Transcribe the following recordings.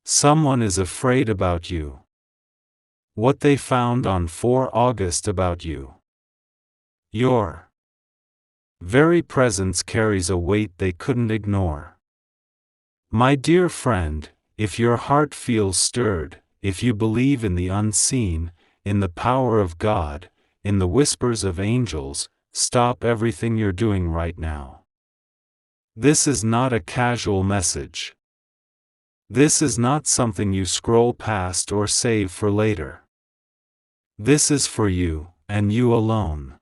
Someone is afraid about you. What they found on 4 August about you. Your very presence carries a weight they couldn't ignore. My dear friend, if your heart feels stirred, if you believe in the unseen, in the power of God, in the whispers of angels, stop everything you're doing right now. This is not a casual message. This is not something you scroll past or save for later. This is for you, and you alone.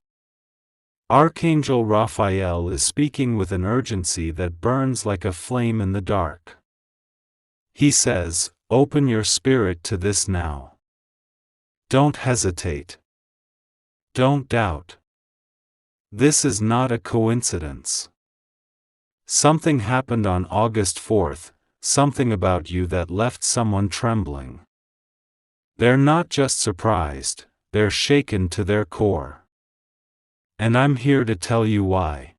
Archangel Raphael is speaking with an urgency that burns like a flame in the dark. He says, open your spirit to this now. Don't hesitate. Don't doubt. This is not a coincidence. Something happened on August 4th, something about you that left someone trembling. They're not just surprised, they're shaken to their core. And I'm here to tell you why.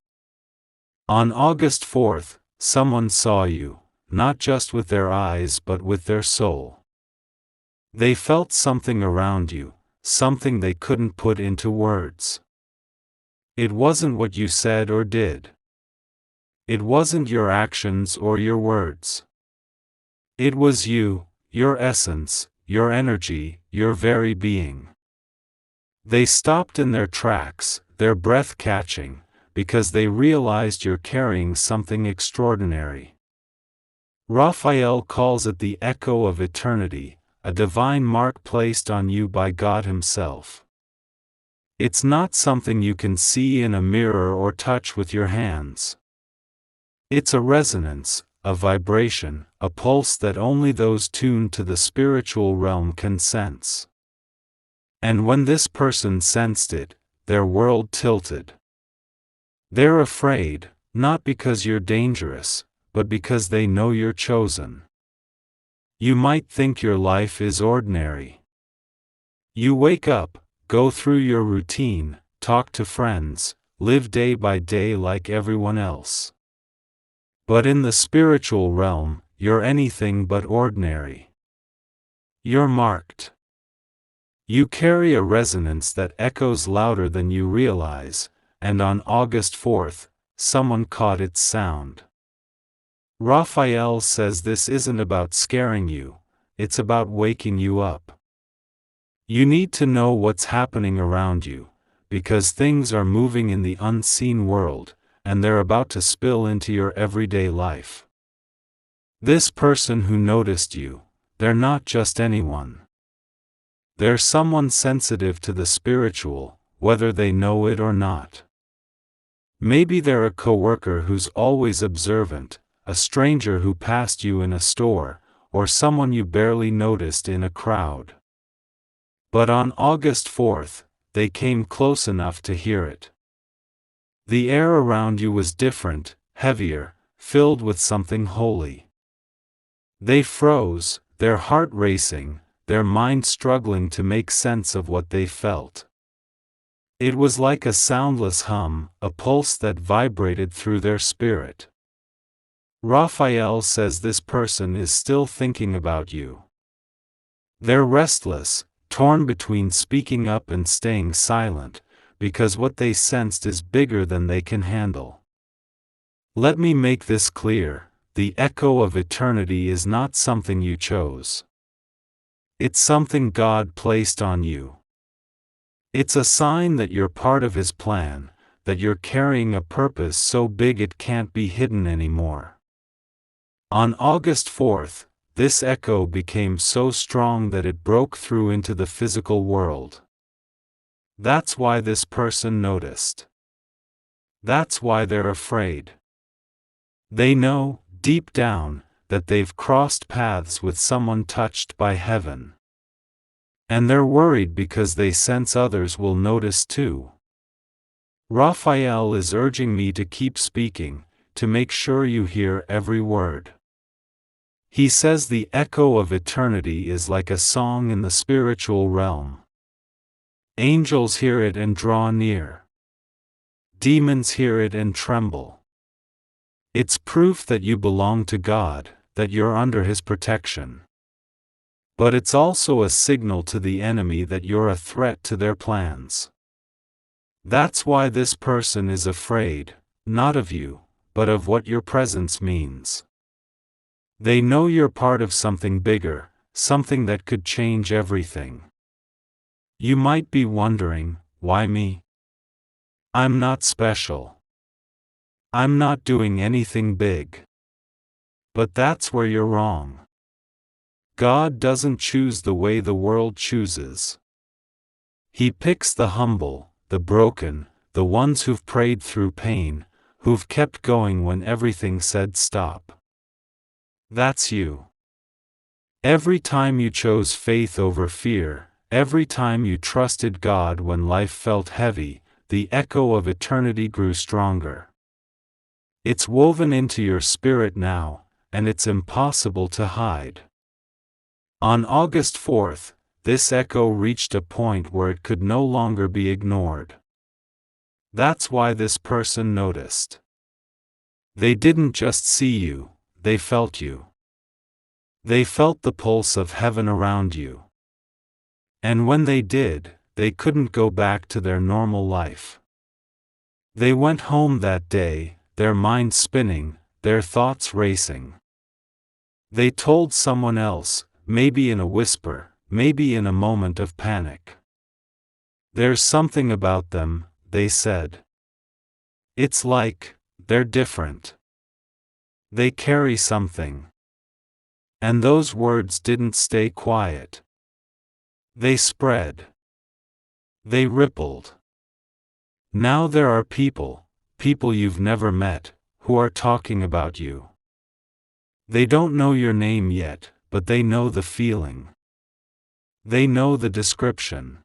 On August 4th, someone saw you, not just with their eyes but with their soul. They felt something around you, something they couldn't put into words. It wasn't what you said or did. It wasn't your actions or your words. It was you, your essence, your energy, your very being. They stopped in their tracks, their breath catching, because they realized you're carrying something extraordinary. Raphael calls it the echo of eternity, a divine mark placed on you by God Himself. It's not something you can see in a mirror or touch with your hands. It's a resonance, a vibration, a pulse that only those tuned to the spiritual realm can sense. And when this person sensed it, their world tilted. They're afraid, not because you're dangerous, but because they know you're chosen. You might think your life is ordinary. You wake up, go through your routine, talk to friends, live day by day like everyone else. But in the spiritual realm, you're anything but ordinary. You're marked. You carry a resonance that echoes louder than you realize, and on August 4th, someone caught its sound. Raphael says this isn't about scaring you, it's about waking you up. You need to know what's happening around you, because things are moving in the unseen world, and they're about to spill into your everyday life. This person who noticed you, they're not just anyone. They're someone sensitive to the spiritual, whether they know it or not. Maybe they're a coworker who's always observant, a stranger who passed you in a store, or someone you barely noticed in a crowd. But on August 4th, they came close enough to hear it. The air around you was different, heavier, filled with something holy. They froze, their heart racing, their mind struggling to make sense of what they felt. It was like a soundless hum, a pulse that vibrated through their spirit. Raphael says this person is still thinking about you. They're restless, torn between speaking up and staying silent, because what they sensed is bigger than they can handle. Let me make this clear, the echo of eternity is not something you chose. It's something God placed on you. It's a sign that you're part of His plan, that you're carrying a purpose so big it can't be hidden anymore. On August 4th, this echo became so strong that it broke through into the physical world. That's why this person noticed. That's why they're afraid. They know, deep down, that they've crossed paths with someone touched by heaven. And they're worried because they sense others will notice too. Raphael is urging me to keep speaking, to make sure you hear every word. He says the echo of eternity is like a song in the spiritual realm. Angels hear it and draw near. Demons hear it and tremble. It's proof that you belong to God, that you're under His protection. But it's also a signal to the enemy that you're a threat to their plans. That's why this person is afraid, not of you, but of what your presence means. They know you're part of something bigger, something that could change everything. You might be wondering, why me? I'm not special. I'm not doing anything big. But that's where you're wrong. God doesn't choose the way the world chooses. He picks the humble, the broken, the ones who've prayed through pain, who've kept going when everything said stop. That's you. Every time you chose faith over fear, every time you trusted God when life felt heavy, the echo of eternity grew stronger. It's woven into your spirit now, and it's impossible to hide. On August 4th, this echo reached a point where it could no longer be ignored. That's why this person noticed. They didn't just see you, they felt you. They felt the pulse of heaven around you. And when they did, they couldn't go back to their normal life. They went home that day, their minds spinning, their thoughts racing. They told someone else, maybe in a whisper, maybe in a moment of panic. There's something about them, they said. It's like, they're different. They carry something. And those words didn't stay quiet. They spread. They rippled. Now there are people you've never met, who are talking about you. They don't know your name yet, but they know the feeling. They know the description.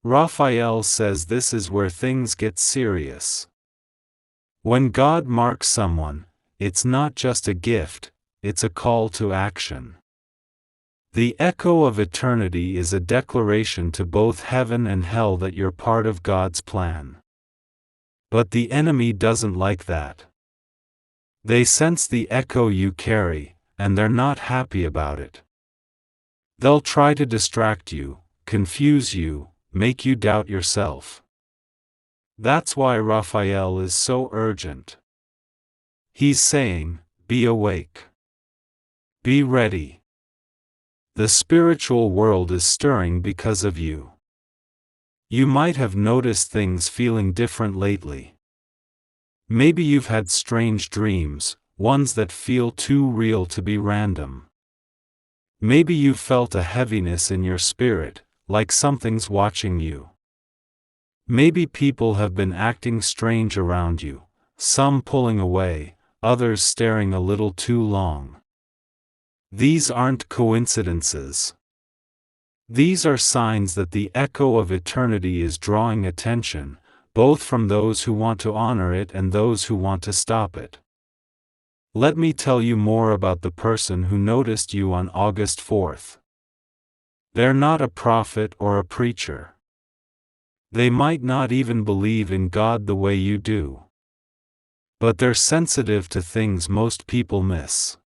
Raphael says this is where things get serious. When God marks someone, it's not just a gift, it's a call to action. The echo of eternity is a declaration to both heaven and hell that you're part of God's plan. But the enemy doesn't like that. They sense the echo you carry, and they're not happy about it. They'll try to distract you, confuse you, make you doubt yourself. That's why Raphael is so urgent. He's saying, be awake. Be ready. The spiritual world is stirring because of you. You might have noticed things feeling different lately. Maybe you've had strange dreams, ones that feel too real to be random. Maybe you've felt a heaviness in your spirit, like something's watching you. Maybe people have been acting strange around you, some pulling away, others staring a little too long. These aren't coincidences. These are signs that the echo of eternity is drawing attention, both from those who want to honor it and those who want to stop it. Let me tell you more about the person who noticed you on August 4th. They're not a prophet or a preacher. They might not even believe in God the way you do. But they're sensitive to things most people miss.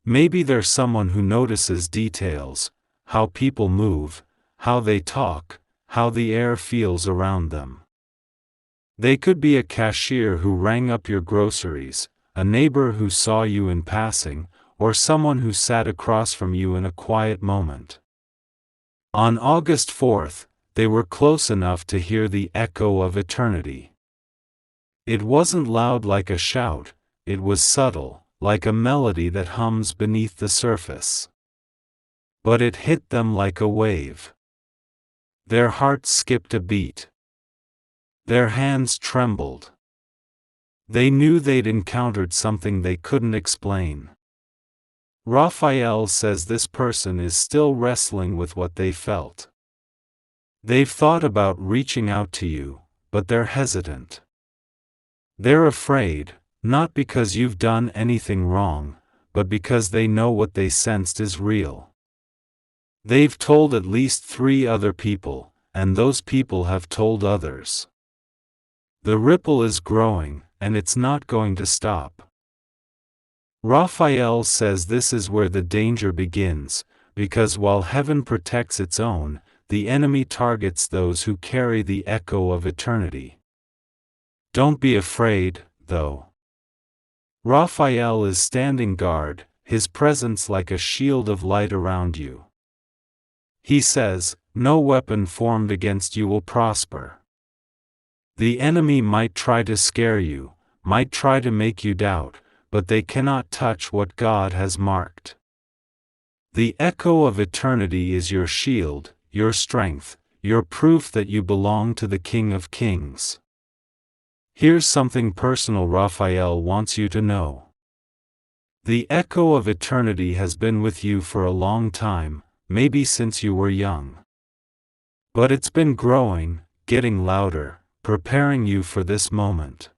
Maybe they're someone who notices details, how people move, how they talk, how the air feels around them. They could be a cashier who rang up your groceries, a neighbor who saw you in passing, or someone who sat across from you in a quiet moment. On August 4th, they were close enough to hear the echo of eternity. It wasn't loud like a shout, it was subtle, like a melody that hums beneath the surface. But it hit them like a wave. Their hearts skipped a beat. Their hands trembled. They knew they'd encountered something they couldn't explain. Raphael says this person is still wrestling with what they felt. They've thought about reaching out to you, but they're hesitant. They're afraid, not because you've done anything wrong, but because they know what they sensed is real. They've told at least 3 other people, and those people have told others. The ripple is growing, and it's not going to stop. Raphael says this is where the danger begins, because while heaven protects its own, the enemy targets those who carry the echo of eternity. Don't be afraid, though. Raphael is standing guard, his presence like a shield of light around you. He says, "No weapon formed against you will prosper." The enemy might try to scare you, might try to make you doubt, but they cannot touch what God has marked. The echo of eternity is your shield, your strength, your proof that you belong to the King of Kings. Here's something personal Raphael wants you to know. The echo of eternity has been with you for a long time, maybe since you were young. But it's been growing, getting louder, preparing you for this moment.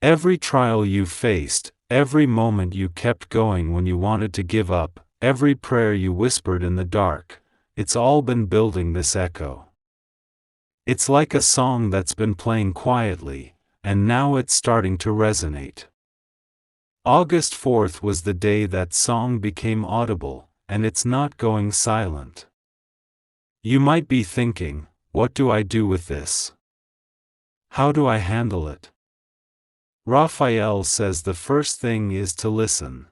Every trial you faced, every moment you kept going when you wanted to give up, every prayer you whispered in the dark, it's all been building this echo. It's like a song that's been playing quietly, and now it's starting to resonate. August 4th was the day that song became audible, and it's not going silent. You might be thinking, what do I do with this? How do I handle it? Raphael says the first thing is to listen.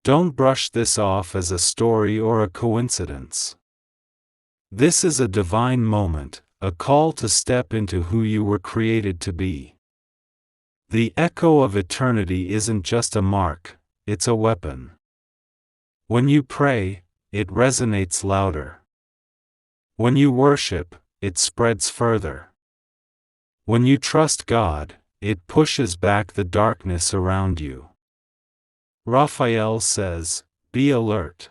Don't brush this off as a story or a coincidence. This is a divine moment, a call to step into who you were created to be. The echo of eternity isn't just a mark, it's a weapon. When you pray, it resonates louder. When you worship, it spreads further. When you trust God, it pushes back the darkness around you. Raphael says, be alert.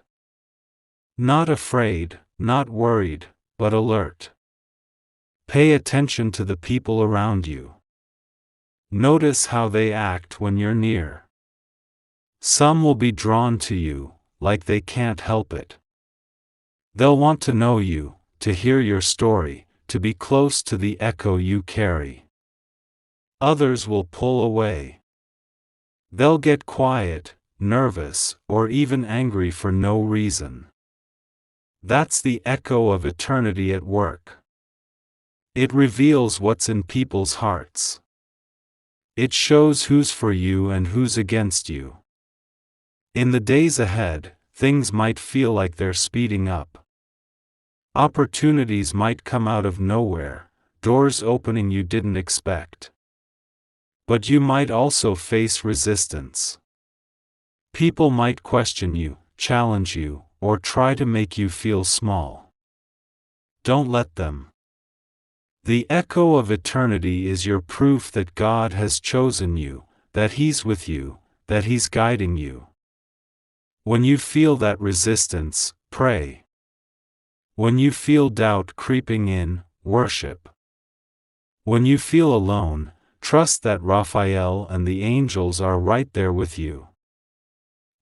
Not afraid, not worried, but alert. Pay attention to the people around you. Notice how they act when you're near. Some will be drawn to you, like they can't help it. They'll want to know you, to hear your story, to be close to the echo you carry. Others will pull away. They'll get quiet, nervous, or even angry for no reason. That's the echo of eternity at work. It reveals what's in people's hearts. It shows who's for you and who's against you. In the days ahead, things might feel like they're speeding up. Opportunities might come out of nowhere, doors opening you didn't expect. But you might also face resistance. People might question you, challenge you, or try to make you feel small. Don't let them. The echo of eternity is your proof that God has chosen you, that He's with you, that He's guiding you. When you feel that resistance, pray. When you feel doubt creeping in, worship. When you feel alone, trust that Raphael and the angels are right there with you.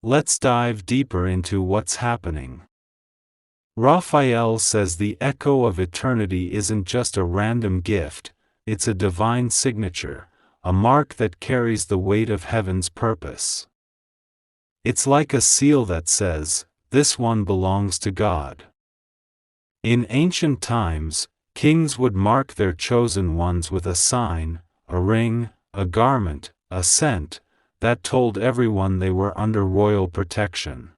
Let's dive deeper into what's happening. Raphael says the echo of eternity isn't just a random gift, it's a divine signature, a mark that carries the weight of heaven's purpose. It's like a seal that says, "This one belongs to God." In ancient times, kings would mark their chosen ones with a sign, a ring, a garment, a scent, that told everyone they were under royal protection.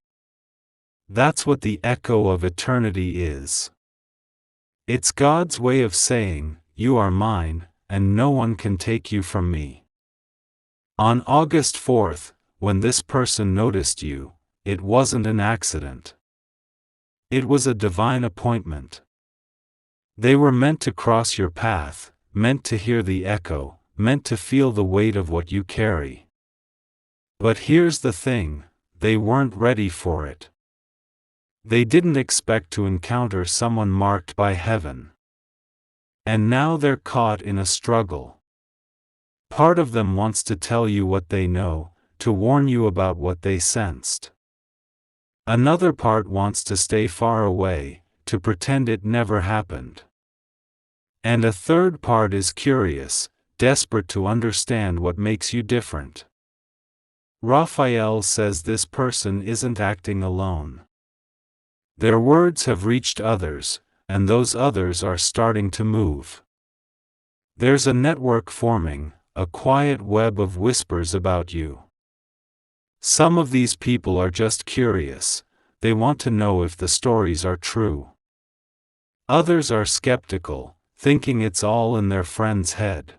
That's what the echo of eternity is. It's God's way of saying, "You are mine, and no one can take you from me." On August 4th, when this person noticed you, it wasn't an accident. It was a divine appointment. They were meant to cross your path, meant to hear the echo, meant to feel the weight of what you carry. But here's the thing, they weren't ready for it. They didn't expect to encounter someone marked by heaven. And now they're caught in a struggle. Part of them wants to tell you what they know, to warn you about what they sensed. Another part wants to stay far away, to pretend it never happened. And a third part is curious, desperate to understand what makes you different. Raphael says this person isn't acting alone. Their words have reached others, and those others are starting to move. There's a network forming, a quiet web of whispers about you. Some of these people are just curious, they want to know if the stories are true. Others are skeptical, thinking it's all in their friend's head.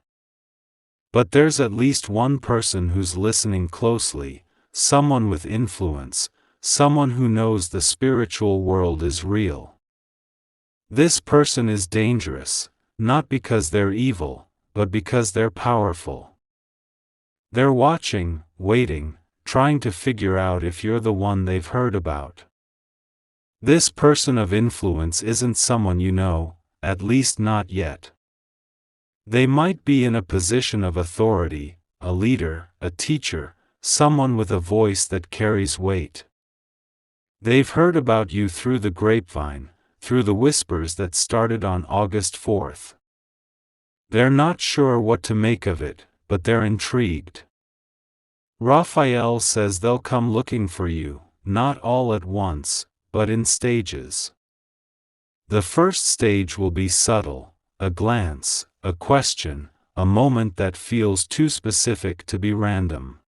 But there's at least one person who's listening closely, someone with influence, someone who knows the spiritual world is real. This person is dangerous, not because they're evil, but because they're powerful. They're watching, waiting, trying to figure out if you're the one they've heard about. This person of influence isn't someone you know, at least not yet. They might be in a position of authority, a leader, a teacher, someone with a voice that carries weight. They've heard about you through the grapevine, through the whispers that started on August 4th. They're not sure what to make of it, but they're intrigued. Raphael says they'll come looking for you, not all at once, but in stages. The first stage will be subtle, a glance, a question, a moment that feels too specific to be random.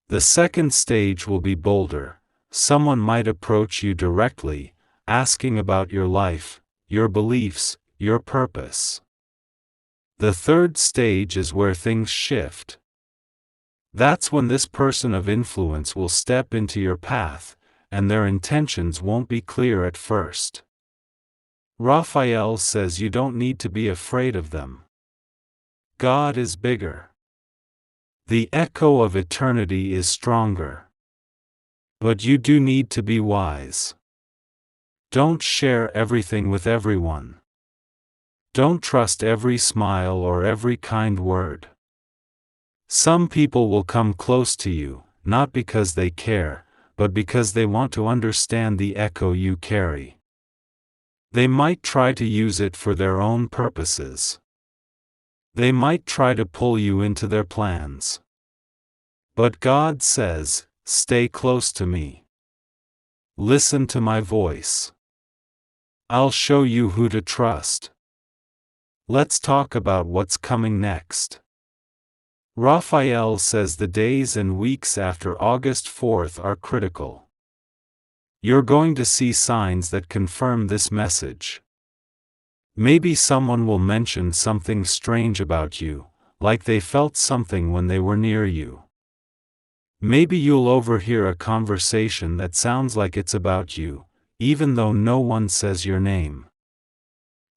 The second stage will be bolder. Someone might approach you directly, asking about your life, your beliefs, your purpose. The third stage is where things shift. That's when this person of influence will step into your path, and their intentions won't be clear at first. Raphael says you don't need to be afraid of them. God is bigger. The echo of eternity is stronger. But you do need to be wise. Don't share everything with everyone. Don't trust every smile or every kind word. Some people will come close to you, not because they care, but because they want to understand the echo you carry. They might try to use it for their own purposes. They might try to pull you into their plans. But God says, stay close to me. Listen to my voice. I'll show you who to trust. Let's talk about what's coming next. Raphael says the days and weeks after August 4th are critical. You're going to see signs that confirm this message. Maybe someone will mention something strange about you, like they felt something when they were near you. Maybe you'll overhear a conversation that sounds like it's about you, even though no one says your name.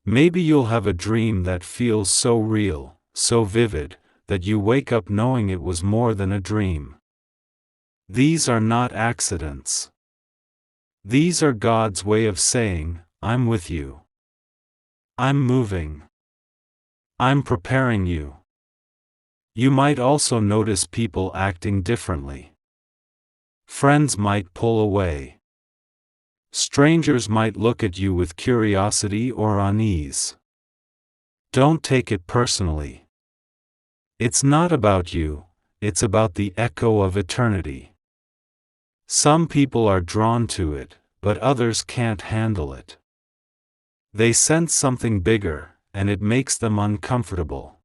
Maybe you'll have a dream that feels so real, so vivid, that you wake up knowing it was more than a dream. These are not accidents. These are God's way of saying, I'm with you. I'm moving. I'm preparing you. You might also notice people acting differently. Friends might pull away. Strangers might look at you with curiosity or unease. Don't take it personally. It's not about you, it's about the echo of eternity. Some people are drawn to it, but others can't handle it. They sense something bigger, and it makes them uncomfortable.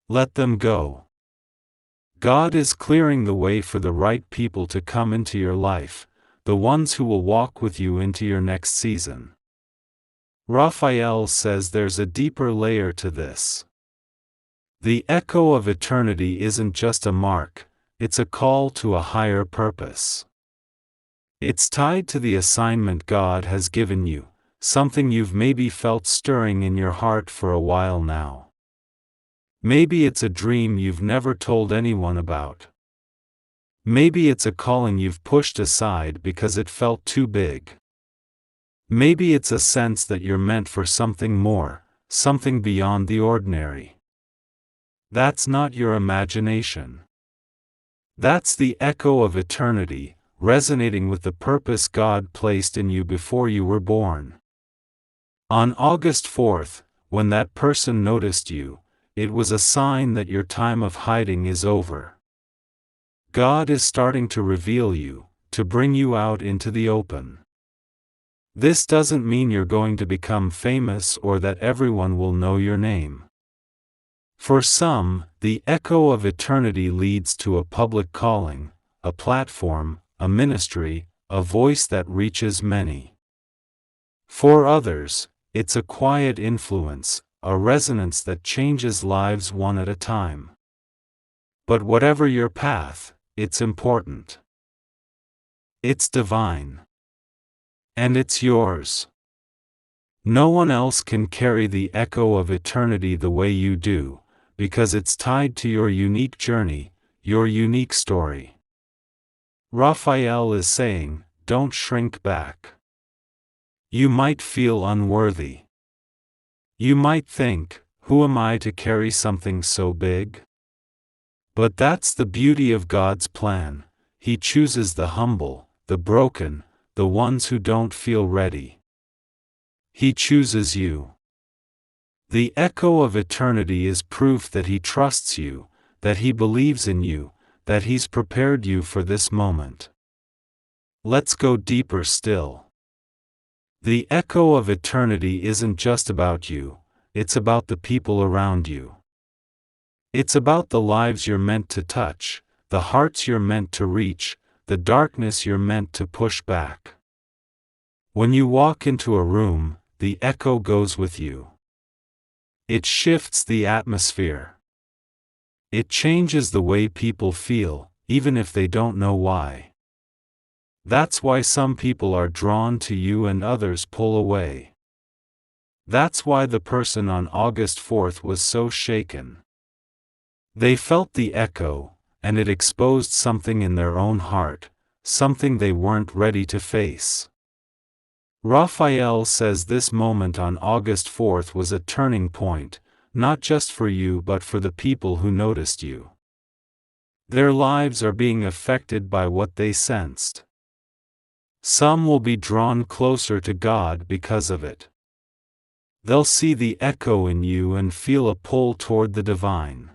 Let them go. God is clearing the way for the right people to come into your life, the ones who will walk with you into your next season. Raphael says there's a deeper layer to this. The echo of eternity isn't just a mark, it's a call to a higher purpose. It's tied to the assignment God has given you, something you've maybe felt stirring in your heart for a while now. Maybe it's a dream you've never told anyone about. Maybe it's a calling you've pushed aside because it felt too big. Maybe it's a sense that you're meant for something more, something beyond the ordinary. That's not your imagination. That's the echo of eternity, resonating with the purpose God placed in you before you were born. On August 4th, when that person noticed you, it was a sign that your time of hiding is over. God is starting to reveal you, to bring you out into the open. This doesn't mean you're going to become famous or that everyone will know your name. For some, the echo of eternity leads to a public calling, a platform, a ministry, a voice that reaches many. For others, it's a quiet influence, a resonance that changes lives one at a time. But whatever your path, it's important. It's divine. And it's yours. No one else can carry the echo of eternity the way you do, because it's tied to your unique journey, your unique story. Raphael is saying, don't shrink back. You might feel unworthy. You might think, who am I to carry something so big? But that's the beauty of God's plan. He chooses the humble, the broken, the ones who don't feel ready. He chooses you. The echo of eternity is proof that He trusts you, that He believes in you, that He's prepared you for this moment. Let's go deeper still. The echo of eternity isn't just about you, it's about the people around you. It's about the lives you're meant to touch, the hearts you're meant to reach, the darkness you're meant to push back. When you walk into a room, the echo goes with you. It shifts the atmosphere. It changes the way people feel, even if they don't know why. That's why some people are drawn to you and others pull away. That's why the person on August 4th was so shaken. They felt the echo, and it exposed something in their own heart, something they weren't ready to face. Raphael says this moment on August 4th was a turning point, not just for you but for the people who noticed you. Their lives are being affected by what they sensed. Some will be drawn closer to God because of it. They'll see the echo in you and feel a pull toward the divine.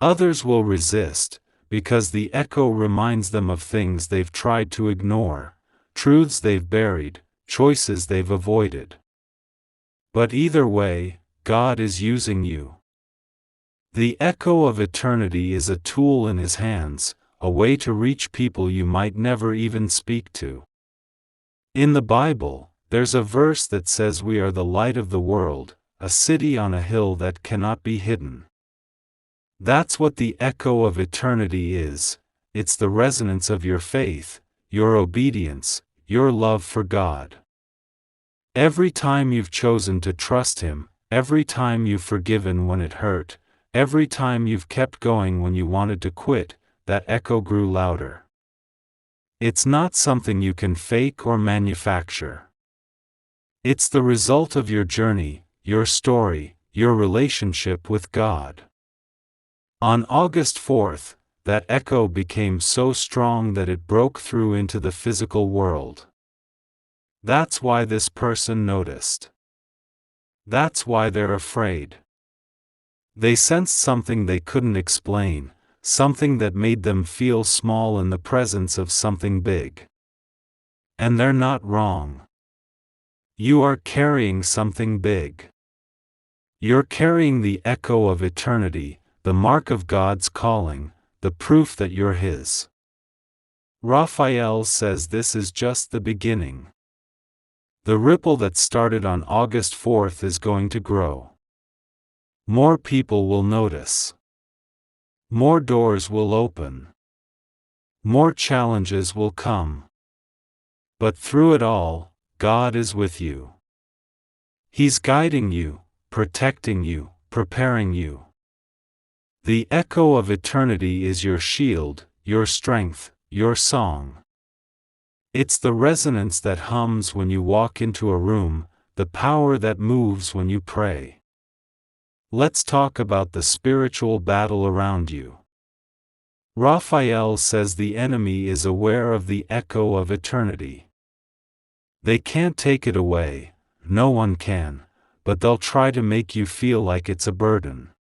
Others will resist, because the echo reminds them of things they've tried to ignore, truths they've buried, choices they've avoided. But either way, God is using you. The echo of eternity is a tool in His hands, a way to reach people you might never even speak to. In the Bible, there's a verse that says we are the light of the world, a city on a hill that cannot be hidden. That's what the echo of eternity is. It's the resonance of your faith, your obedience, your love for God. Every time you've chosen to trust Him, every time you've forgiven when it hurt, every time you've kept going when you wanted to quit, that echo grew louder. It's not something you can fake or manufacture. It's the result of your journey, your story, your relationship with God. On August 4th, that echo became so strong that it broke through into the physical world. That's why this person noticed. That's why they're afraid. They sensed something they couldn't explain, something that made them feel small in the presence of something big. And they're not wrong. You are carrying something big. You're carrying the echo of eternity, the mark of God's calling, the proof that you're His. Raphael says this is just the beginning. The ripple that started on August 4th is going to grow. More people will notice. More doors will open. More challenges will come. But through it all, God is with you. He's guiding you, protecting you, preparing you. The echo of eternity is your shield, your strength, your song. It's the resonance that hums when you walk into a room, the power that moves when you pray. Let's talk about the spiritual battle around you. Raphael says the enemy is aware of the echo of eternity. They can't take it away, no one can, but they'll try to make you feel like it's a burden.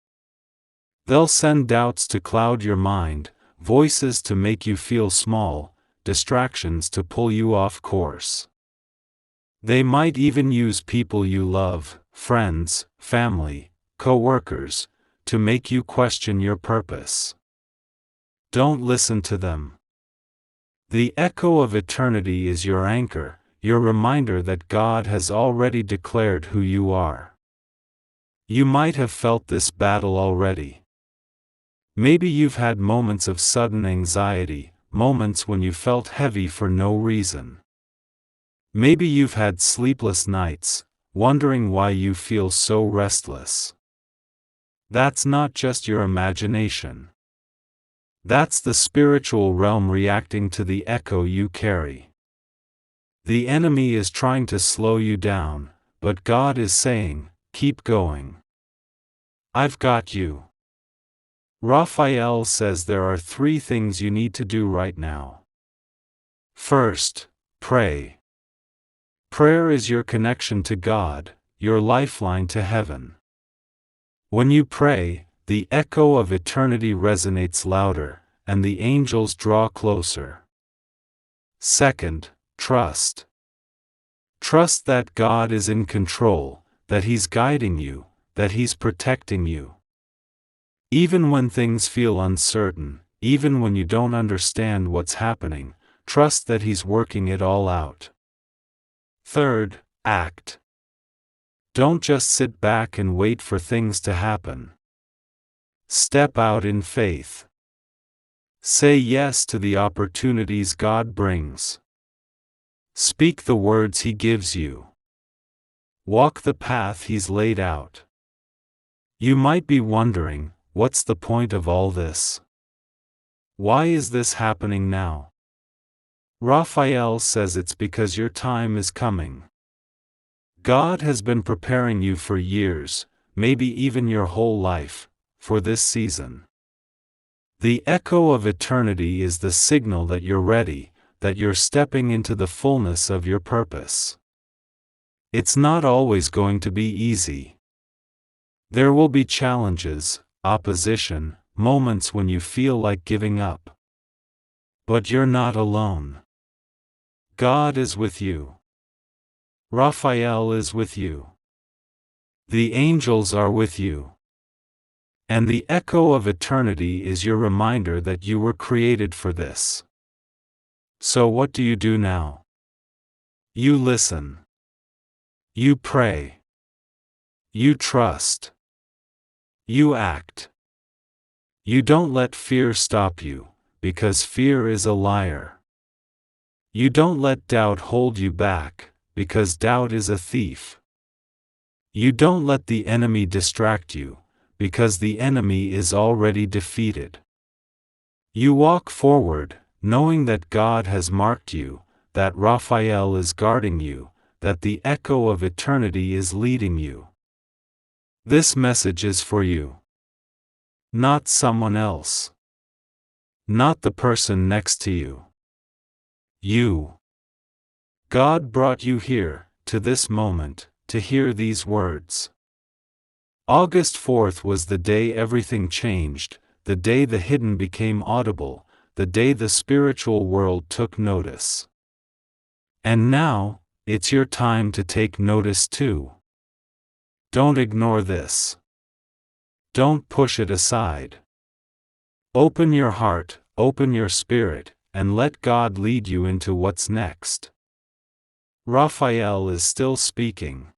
They'll send doubts to cloud your mind, voices to make you feel small, distractions to pull you off course. They might even use people you love, friends, family, co-workers, to make you question your purpose. Don't listen to them. The echo of eternity is your anchor, your reminder that God has already declared who you are. You might have felt this battle already. Maybe you've had moments of sudden anxiety, moments when you felt heavy for no reason. Maybe you've had sleepless nights, wondering why you feel so restless. That's not just your imagination. That's the spiritual realm reacting to the echo you carry. The enemy is trying to slow you down, but God is saying, keep going. I've got you. Raphael says there are 3 things you need to do right now. First, pray. Prayer is your connection to God, your lifeline to heaven. When you pray, the echo of eternity resonates louder, and the angels draw closer. Second, trust. Trust that God is in control, that He's guiding you, that He's protecting you. Even when things feel uncertain, even when you don't understand what's happening, trust that He's working it all out. Third, act. Don't just sit back and wait for things to happen. Step out in faith. Say yes to the opportunities God brings. Speak the words He gives you. Walk the path He's laid out. You might be wondering, what's the point of all this? Why is this happening now? Raphael says it's because your time is coming. God has been preparing you for years, maybe even your whole life, for this season. The echo of eternity is the signal that you're ready, that you're stepping into the fullness of your purpose. It's not always going to be easy. There will be challenges, opposition, moments when you feel like giving up. But you're not alone. God is with you. Raphael is with you. The angels are with you. And the echo of eternity is your reminder that you were created for this. So what do you do now? You listen. You pray. You trust. You act. You don't let fear stop you, because fear is a liar. You don't let doubt hold you back, because doubt is a thief. You don't let the enemy distract you, because the enemy is already defeated. You walk forward, knowing that God has marked you, that Raphael is guarding you, that the echo of eternity is leading you. This message is for you. Not someone else. Not the person next to you. You. God brought you here, to this moment, to hear these words. August 4th was the day everything changed, the day the hidden became audible, the day the spiritual world took notice. And now, it's your time to take notice too. Don't ignore this. Don't push it aside. Open your heart, open your spirit, and let God lead you into what's next. Raphael is still speaking.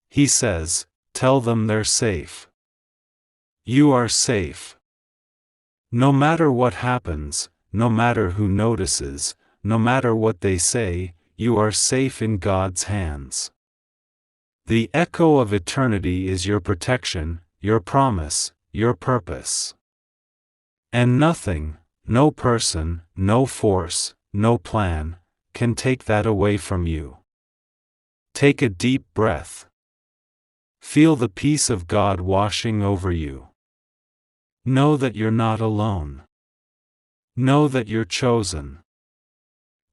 He says, tell them they're safe. You are safe. No matter what happens, no matter who notices, no matter what they say, you are safe in God's hands. The echo of eternity is your protection, your promise, your purpose. And nothing, no person, no force, no plan, can take that away from you. Take a deep breath. Feel the peace of God washing over you. Know that you're not alone. Know that you're chosen.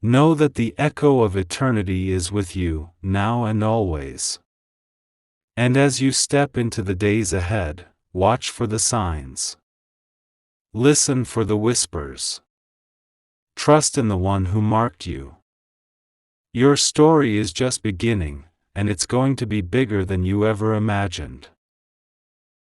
Know that the echo of eternity is with you, now and always. And as you step into the days ahead, watch for the signs. Listen for the whispers. Trust in the one who marked you. Your story is just beginning, and it's going to be bigger than you ever imagined.